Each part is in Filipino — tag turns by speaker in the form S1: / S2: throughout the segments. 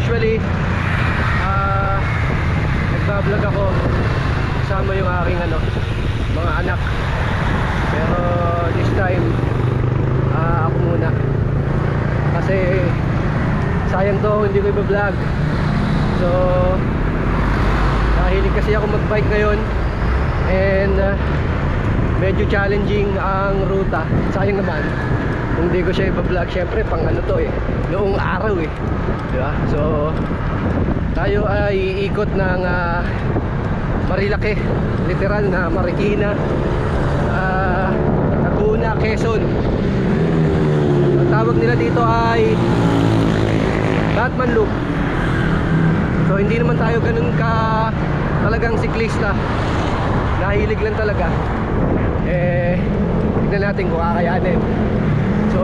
S1: usually nagbablog ako kasama yung aking mga anak. Pero this time ako muna. Kasi sayang to, hindi ko i-vlog. So nahilig kasi ako mag-bike ngayon. And medyo challenging ang ruta. Sayang naman kung hindi ko siya i-vlog. Siyempre pang to noong araw diba? So tayo ay iikot ng Marilake, literal na Marikina, Laguna, Quezon. Ang tawag nila dito ay Batman Loop. So hindi naman tayo ganun talagang siklista. Nahilig lang talaga. Tignan natin kung kakayanin. So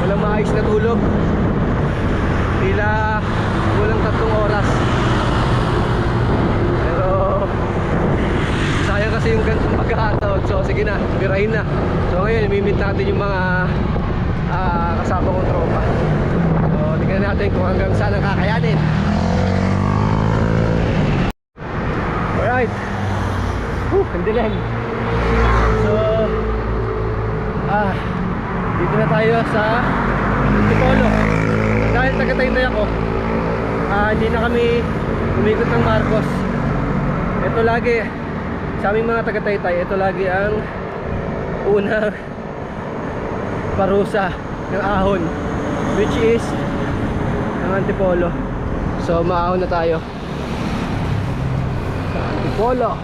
S1: walang maayos na tulog. Tila kulang 3 oras. Pero sayang kasi yung ganitong pagkakataon. So sige na, birahin na. So ngayon imimit natin yung mga kasama kong tropa. So tignan natin kung hanggang saan ang kakayanin. Alright. Ang dilim. So dito na tayo sa Antipolo. Dahil taga-Taytay ako, hindi na kami umikot ng Marcos. Ito lagi sa aming mga taga-Taytay, ito lagi ang unang parusa ng ahon, which is ang Antipolo. So maahon na tayo sa Antipolo.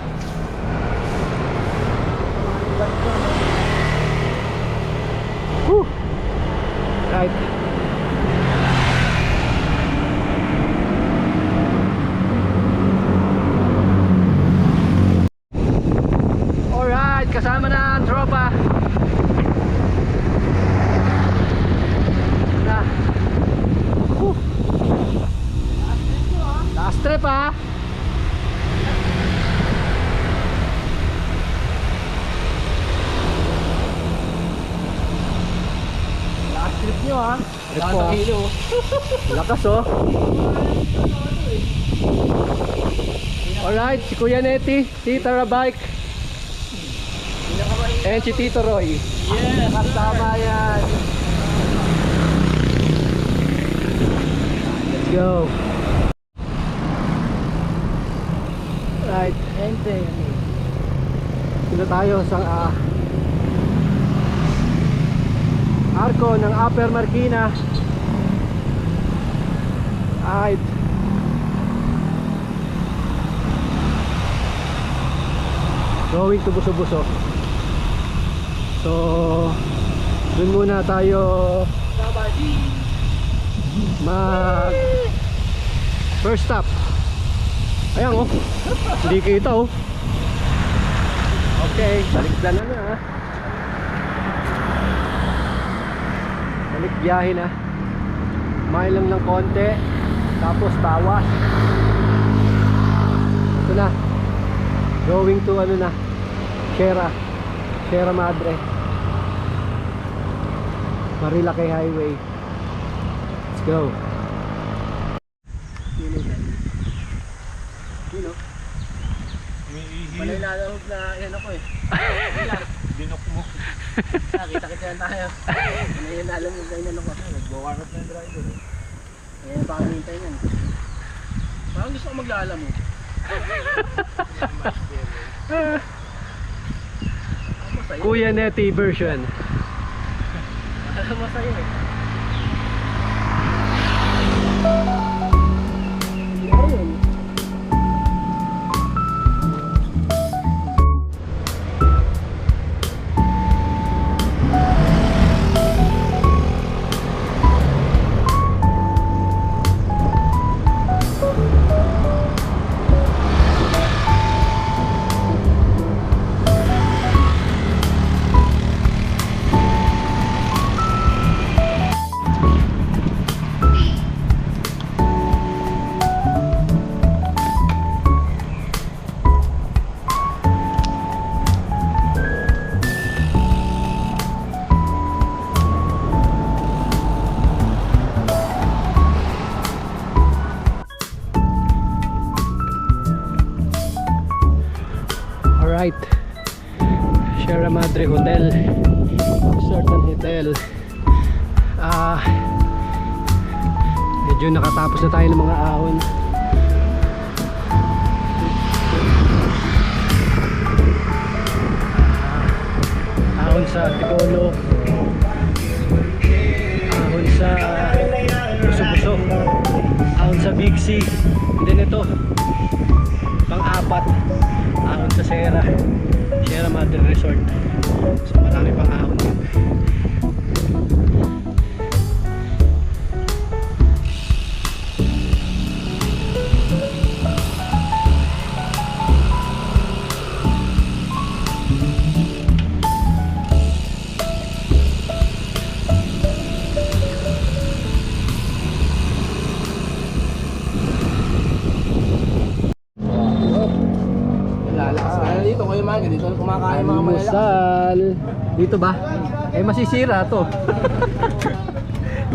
S1: Right. Alright, kasama na ang tropa. Na. Last trip Trip nyo Trip ko lakas Alright, si Kuya Neti, si Tara Bike, and si Tito Roy.
S2: Yeah,
S1: kasama yan. Let's go. Right, dito tayo sa arko ng Upper Marikina. Right. Going to Buso-Buso. So dun muna tayo mag first stop. Ayan hindi kita Okay, balikdan na balik biyahe na. May lang ng konti, tapos tawas. Ito na, going to Sierra Madre, Marilake Highway. Let's go.
S2: Malay lalahog na yan ako Binok mo. Kita-kita na tayo. Ano yun alam mo na inanok ako. Nag-warm up na yung driver. Ayan baka nintay yan. Parang gusto ko maglala mo.
S1: Kuya Neti version.
S2: Masaya
S1: Medyo nakatapos na tayo ng mga ahon. Ahon sa Tipolo, ahon sa Buso-Buso, ahon sa Big C, and then ito pang-apat, ahon sa Sierra Madre Resort. So marami pang ahon din.
S2: Dito ko yung mga dito kumakain mga malalaki.
S1: Almusal. Dito ba? Eh masisira to.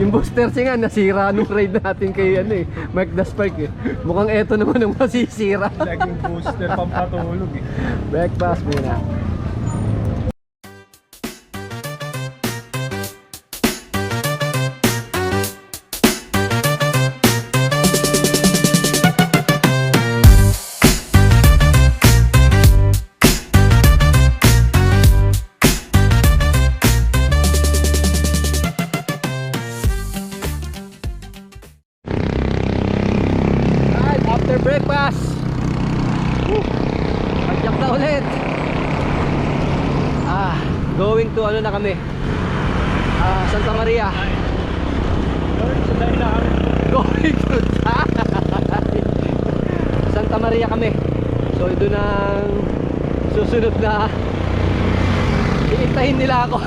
S1: Yung booster siya nga nasira nung ride natin kay Mike Daspark eh. Mukhang eto naman ang masisira.
S3: Laging booster pampatulog eh.
S1: Breakfast muna. After breakfast, pagyak na ulit. Going to ano na kami, Santa Maria. Going to Santa Maria kami. So doon ang susunod na iintayin nila ako.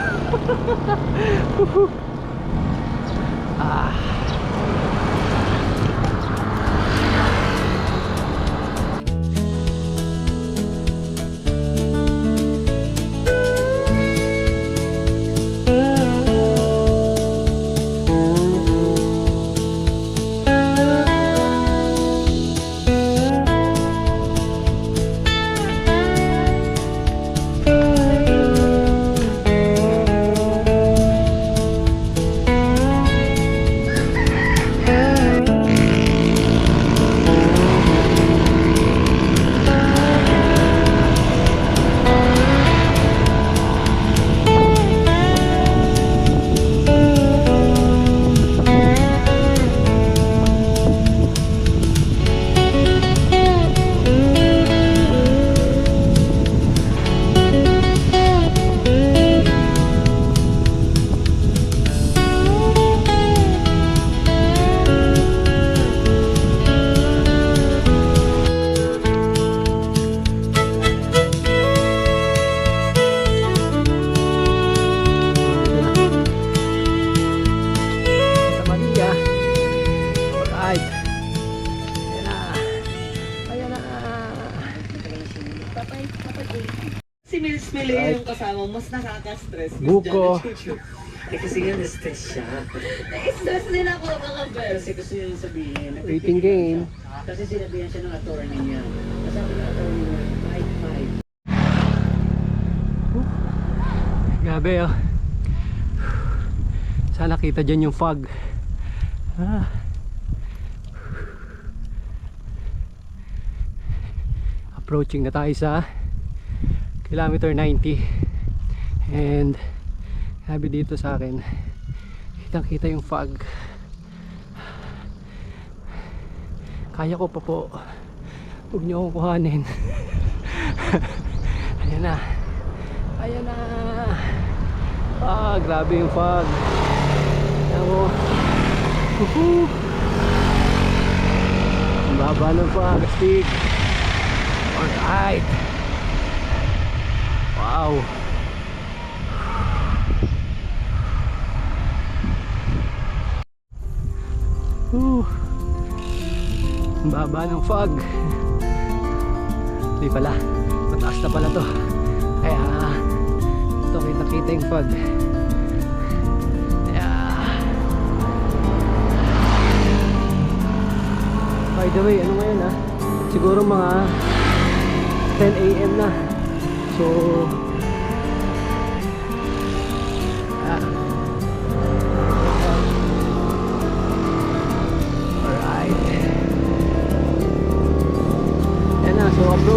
S4: Si Miss Mili yung kasama, mas nakaka-stress.
S1: Buko.
S4: Eh kasi nga na-stress siya. Na-stress din ako kakabel. Kasi gusto niya sabihin.
S1: Waiting game.
S4: Kasi sinabihan siya ng attorney niya. Sabi ng attorney niya, 5-5.
S1: Grabe oh. Sana kita dyan yung fog. Approaching na tayo sa kilometer 90. And sabi dito sa akin, kitang kita yung fog. Kaya ko pa po. Huwag niyo akong kuhanin. Ayan na. Ayan na. Grabe yung fog. Ayan mo. Ang baba ng fog. Astig. Alright. Wow. Ang baba ng fog. Hindi pala, mataas na pala to. Kaya ito kita yung fog. Kaya by the way, ano ngayon siguro mga 10 AM na. So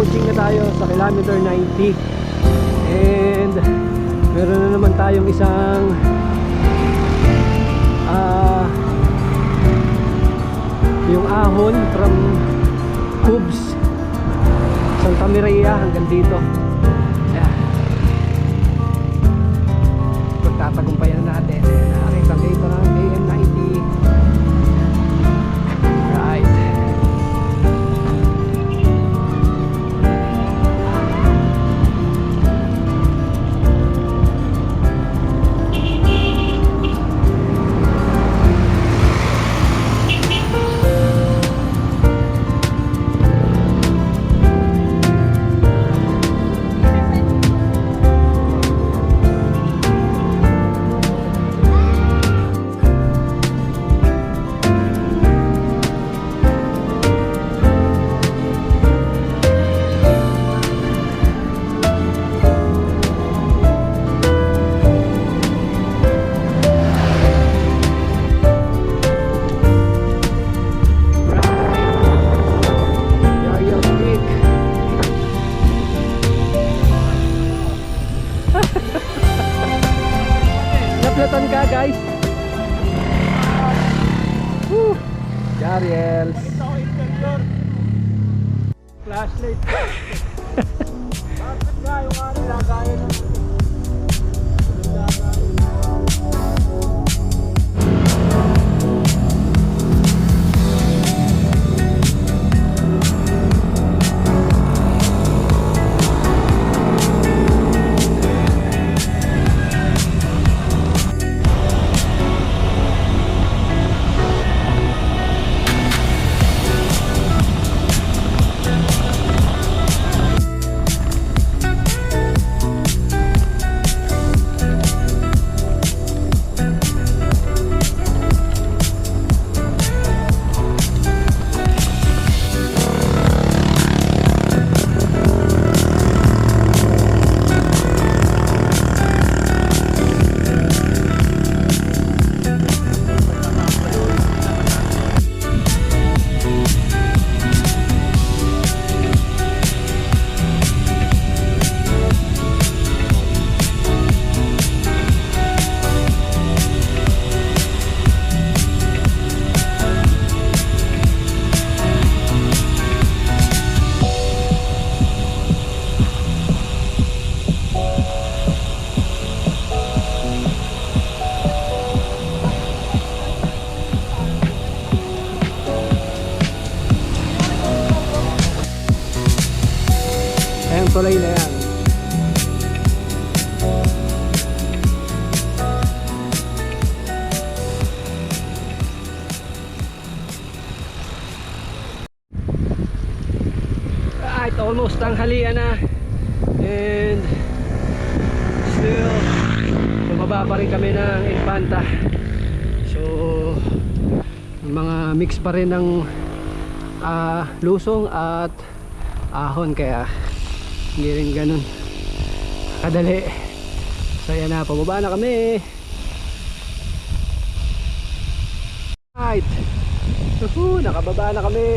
S1: approaching na tayo sa kilometer 90. And meron na naman tayong isang yung ahon from Cubs Santa Maria hanggang dito. Ayan. Pagtatagumpayan natin. Nakita dito ng AM90. Right. Yaya Peak. Naplatan ka guys. Woo! Jariels.
S3: Flashlight. Bakit nga yung ano lagayan ng
S1: Ayan tulay na yan. Right, almost tanghalian na. And still bumaba pa rin kami ng Infanta. So mga mix pa rin ng lusong at ahon, kaya hindi rin ganun kadali. So yan na, pababa na kami. Right, nakababa na kami.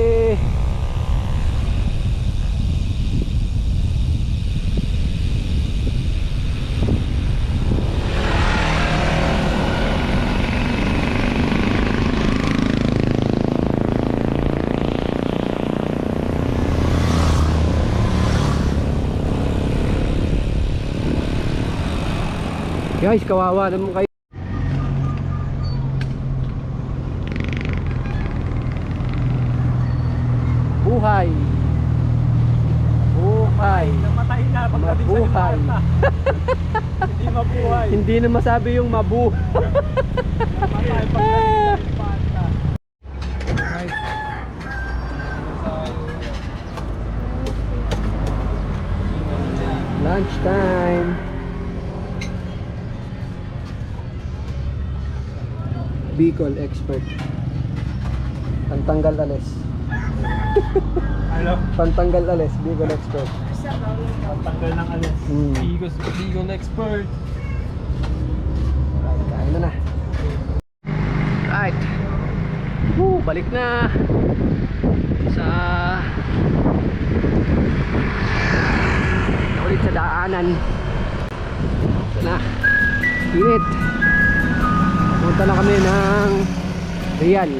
S1: Guys, kawawa naman kayo. Buhay. Buhay.
S3: namatay na pagdating sa
S1: Mabuhay.
S3: Infanta. Hindi mabuhay.
S1: Hindi na masabi yung mabu.
S3: Namatay pagdating sa Infanta.
S1: Lunch time. Bicol expert. Pantanggal alis.
S3: Ano?
S1: Pantanggal alis, Bicol expert.
S3: Pagtanggal ng alis. Bicol expert.
S1: Right, kain na na. Right. Balik na. sa ulit sa daanan. Ito na, init. Punta na kami ng Real.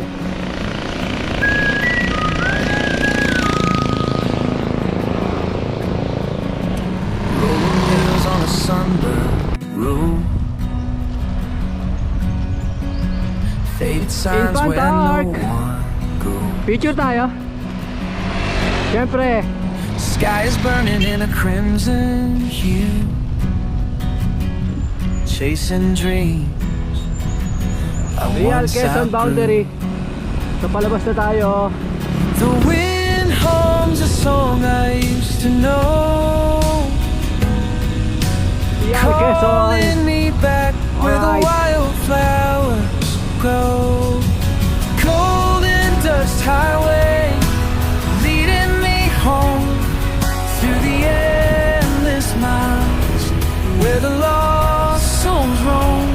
S5: Hills on a sunburned roof. Faded signs
S1: Infant
S5: where no
S1: Arc.
S5: one goes.
S1: Picture tayo. Siyempre,
S5: Sky is burning in a crimson hue. Chasing dreams. I
S1: Real
S5: once
S1: Quezon
S5: outgrew.
S1: boundary. So palabas na tayo.
S5: The wind hums a song I used to know.
S1: Real Quezon.
S5: Calling me back where the
S1: Alright.
S5: wildflowers grow. Cold and dust highway leading me home through the endless miles where the lost souls roam.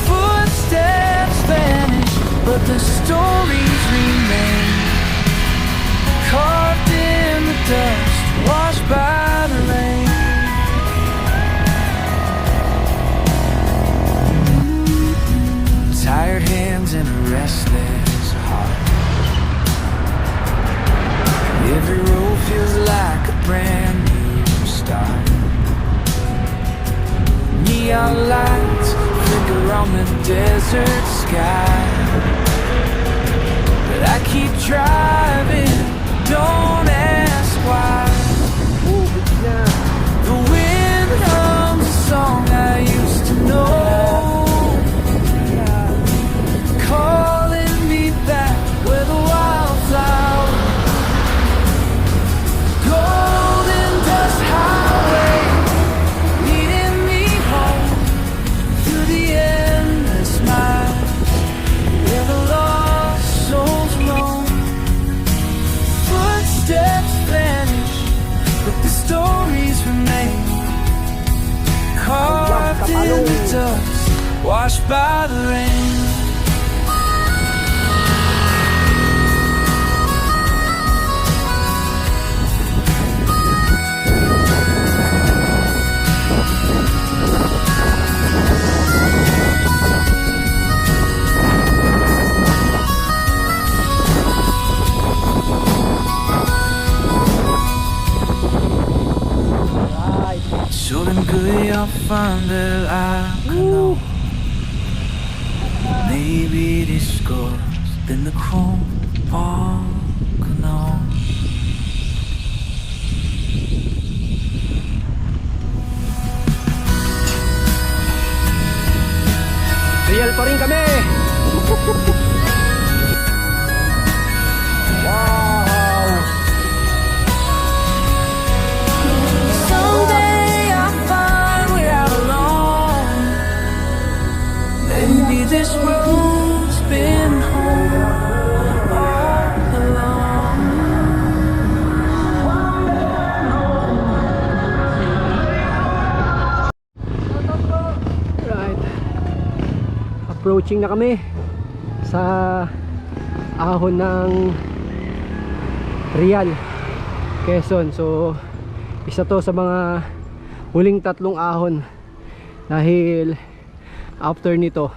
S5: Footsteps vanish, but the stories remain, carved in the dust, washed by the rain. Tired hands and a restless heart. Every road feels like a brand new start. Neon lights flicker on the desert sky, but I keep driving, don't ask why. The wind hums a song I used to know, calling me back where the wildflower, golden dust highway, leading me home through the endless miles where the lost souls roam. Footsteps vanish, but the stories remain, carved in the dust, washed by the rain. Solen finder I know. Maybe this goes in the chrome no.
S1: Real pa rin kami. Wow.
S5: Someday I find we're out alone. Maybe this road's been home all along.
S1: Right. Approaching na kami sa ahon ng Real, Quezon. So isa to sa mga huling tatlong ahon dahil after nito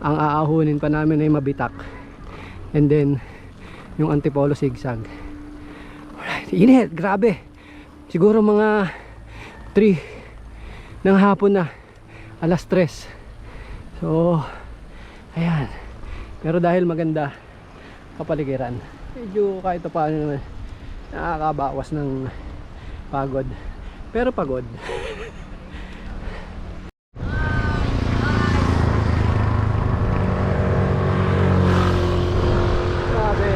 S1: ang aahonin pa namin ay Mabitak and then yung Antipolo zigzag. Alright, init, grabe. Siguro mga 3 ng hapon na, alas 3. So ayan, pero dahil maganda kapaligiran, medyo kahit paano naman nakakabawas ng pagod, pero pagod. Grabe.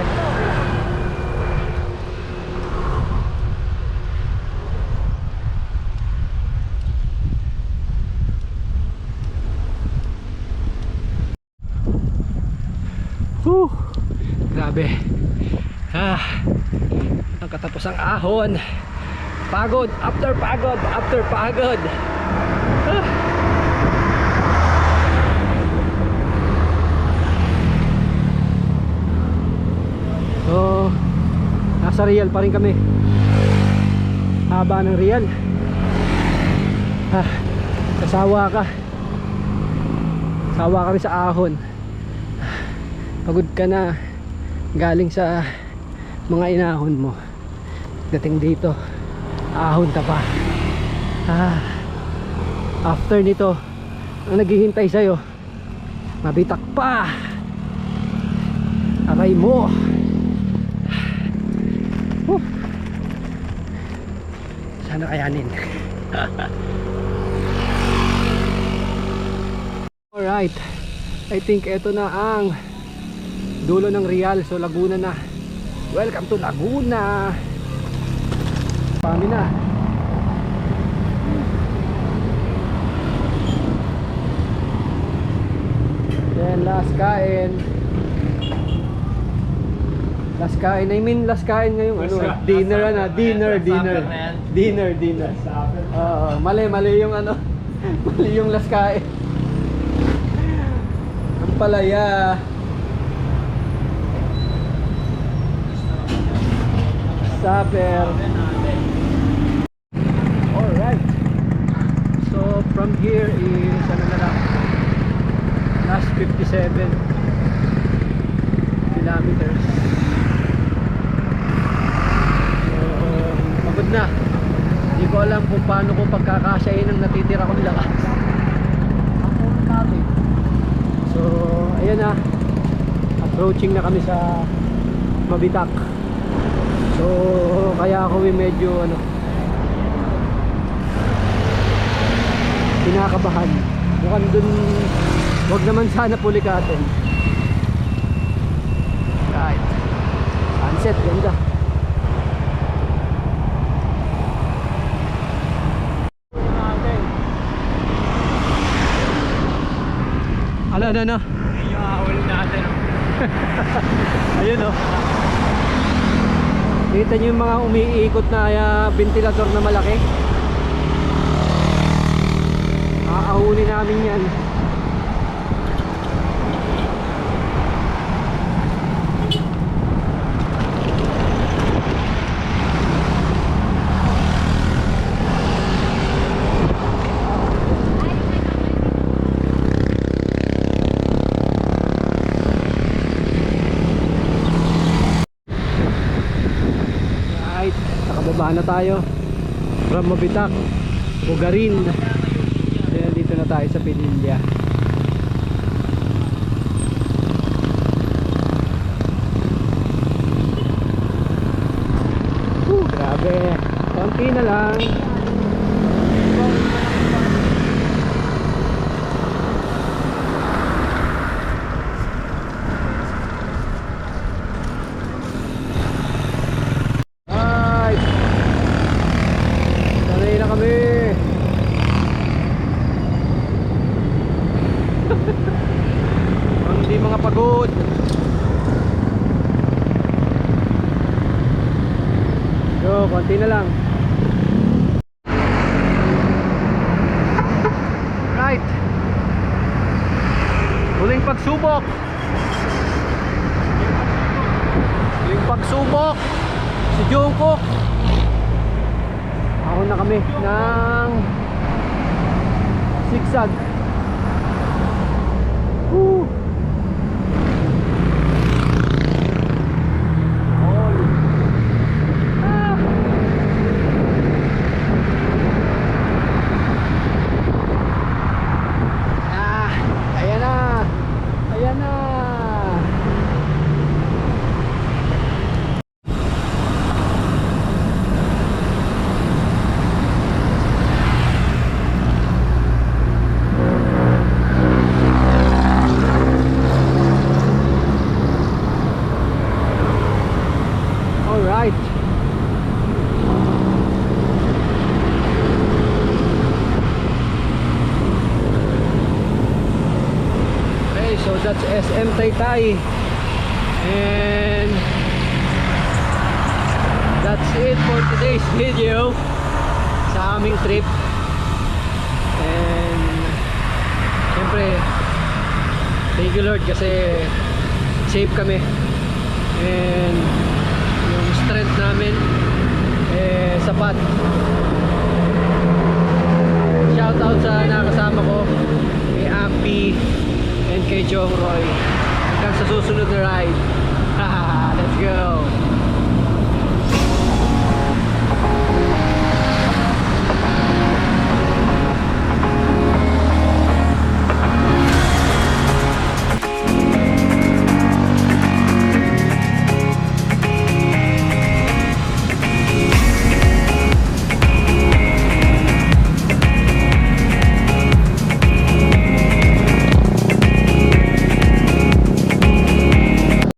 S1: Grabe. Ang katapos ang ahon. Pagod after pagod after pagod. nasa Real pa rin kami. Haba ng Real. Sasawa ka. Sawa kami sa ahon. Pagod ka na galing sa mga inahon mo. Dating dito, ahon ka pa. After nito, ang naghihintay sa'yo, mabitak pa. Aray mo. Sana kayanin. Alright, I think eto na ang dulo ng Real. So Laguna na. Welcome to Laguna. Pami na. Then last kain. Last kain, I mean last kain ngayong ano, dinner na, dinner. Mali yung ano. Mali yung last kain. Ang palaya. Supper. Alright. So from here is ano na lang, last 57 kilometers. So pagod na. Hindi ko alam kung paano ko pagkakasyahin ang natitira kong lakas. So ayan na, approaching na kami sa Mabitak. So kaya ako medyo ano, kinakabahan. Mukhang dun, wag naman sana pulikatin. Right, sunset, ganda. Ano?
S3: Yun yung ahol natin.
S1: Ayun o. Kita nyo yung mga umiikot na ventilador na malaki. Aahuli namin yan. Nakababa na tayo from Mabitak, Bugarin. Ayan, dito na tayo sa Pinilya. Grabe, konti na lang. Hindi mga pagod. So, konti na lang. Right. Huling pagsubok. Huling pagsubok. Si Jungkook. Ako na kami ng zigzag. So that's SM Taytay, and that's it for today's video sa aming trip. And syempre thank you Lord kasi safe kami, and yung strength namin namin eh sapat. Shoutout sa nakasama ko, kay Ampi and kay Jong Roy. Hanggang sa susunod na ride. Let's go!